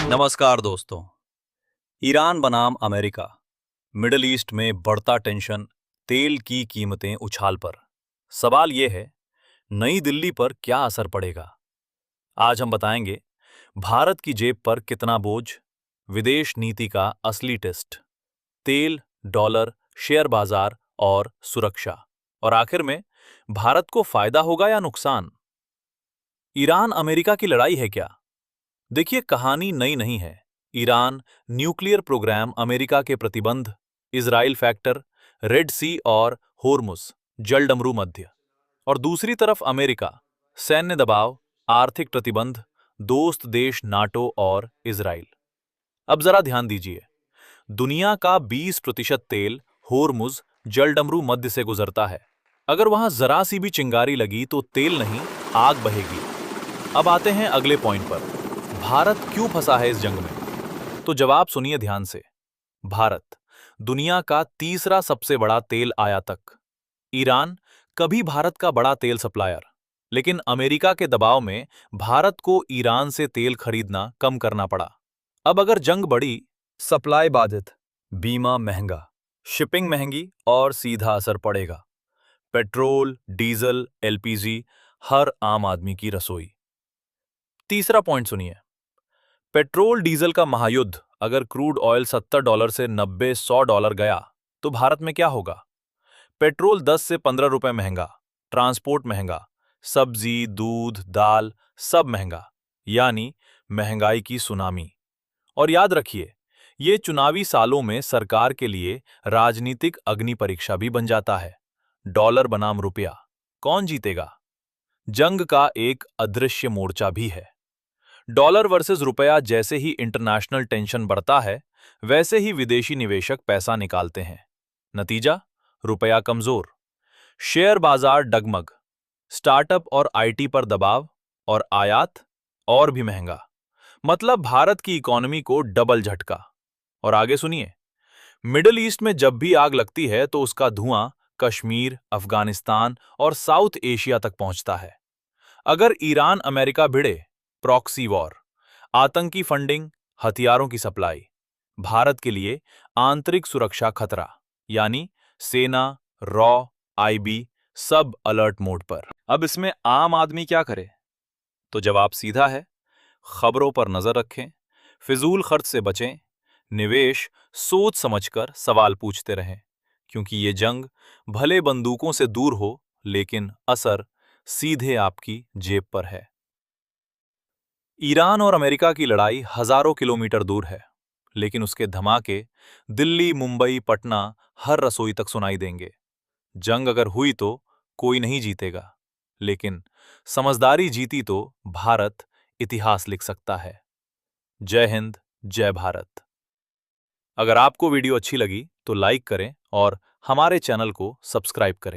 नमस्कार दोस्तों। ईरान बनाम अमेरिका, मिडल ईस्ट में बढ़ता टेंशन, तेल की कीमतें उछाल पर। सवाल यह है, नई दिल्ली पर क्या असर पड़ेगा? आज हम बताएंगे भारत की जेब पर कितना बोझ, विदेश नीति का असली टेस्ट, तेल, डॉलर, शेयर बाजार और सुरक्षा, और आखिर में भारत को फायदा होगा या नुकसान? ईरान अमेरिका की लड़ाई है क्या? देखिए, कहानी नई नहीं है। ईरान न्यूक्लियर प्रोग्राम, अमेरिका के प्रतिबंध, इजराइल फैक्टर, रेड सी और होर्मुज जलडमरू मध्य, और दूसरी तरफ अमेरिका सैन्य दबाव, आर्थिक प्रतिबंध, दोस्त देश नाटो और इजराइल। अब जरा ध्यान दीजिए, दुनिया का 20% तेल होर्मुज जलडमरू मध्य से गुजरता है। अगर वहां जरा सी भी चिंगारी लगी तो तेल नहीं, आग बहेगी। अब आते हैं अगले पॉइंट पर, भारत क्यों फंसा है इस जंग में? तो जवाब सुनिए ध्यान से। भारत दुनिया का तीसरा सबसे बड़ा तेल आयातक। ईरान कभी भारत का बड़ा तेल सप्लायर, लेकिन अमेरिका के दबाव में भारत को ईरान से तेल खरीदना कम करना पड़ा। अब अगर जंग बढ़ी, सप्लाई बाधित, बीमा महंगा, शिपिंग महंगी और सीधा असर पड़ेगा पेट्रोल, डीजल, एलपीजी, हर आम आदमी की रसोई। तीसरा पॉइंट सुनिए, पेट्रोल डीजल का महायुद्ध। अगर क्रूड ऑयल $70 से $90-100 गया तो भारत में क्या होगा? पेट्रोल 10 से 15 रुपए महंगा, ट्रांसपोर्ट महंगा, सब्जी, दूध, दाल सब महंगा, यानी महंगाई की सुनामी। और याद रखिए, ये चुनावी सालों में सरकार के लिए राजनीतिक अग्नि परीक्षा भी बन जाता है। डॉलर बनाम रुपया, कौन जीतेगा? जंग का एक अदृश्य मोर्चा भी है। डॉलर वर्सेस रुपया, जैसे ही इंटरनेशनल टेंशन बढ़ता है, वैसे ही विदेशी निवेशक पैसा निकालते हैं। नतीजा, रुपया कमजोर, शेयर बाजार डगमग, स्टार्टअप और आईटी पर दबाव, और आयात और भी महंगा। मतलब भारत की इकोनॉमी को डबल झटका। और आगे सुनिए, मिडिल ईस्ट में जब भी आग लगती है तो उसका धुआं कश्मीर, अफगानिस्तान और साउथ एशिया तक पहुंचता है। अगर ईरान अमेरिका भिड़े, प्रॉक्सी वॉर, आतंकी फंडिंग, हथियारों की सप्लाई, भारत के लिए आंतरिक सुरक्षा खतरा, यानी सेना, रॉ, आईबी सब अलर्ट मोड पर। अब इसमें आम आदमी क्या करे? तो जवाब सीधा है, खबरों पर नजर रखें, फिजूल खर्च से बचें, निवेश सोच समझकर सवाल पूछते रहें, क्योंकि ये जंग भले बंदूकों से दूर हो, लेकिन असर सीधे आपकी जेब पर है। ईरान और अमेरिका की लड़ाई हजारों किलोमीटर दूर है, लेकिन उसके धमाके दिल्ली, मुंबई, पटना, हर रसोई तक सुनाई देंगे। जंग अगर हुई तो कोई नहीं जीतेगा, लेकिन समझदारी जीती तो भारत इतिहास लिख सकता है। जय हिंद, जय भारत। अगर आपको वीडियो अच्छी लगी तो लाइक करें और हमारे चैनल को सब्सक्राइब करें।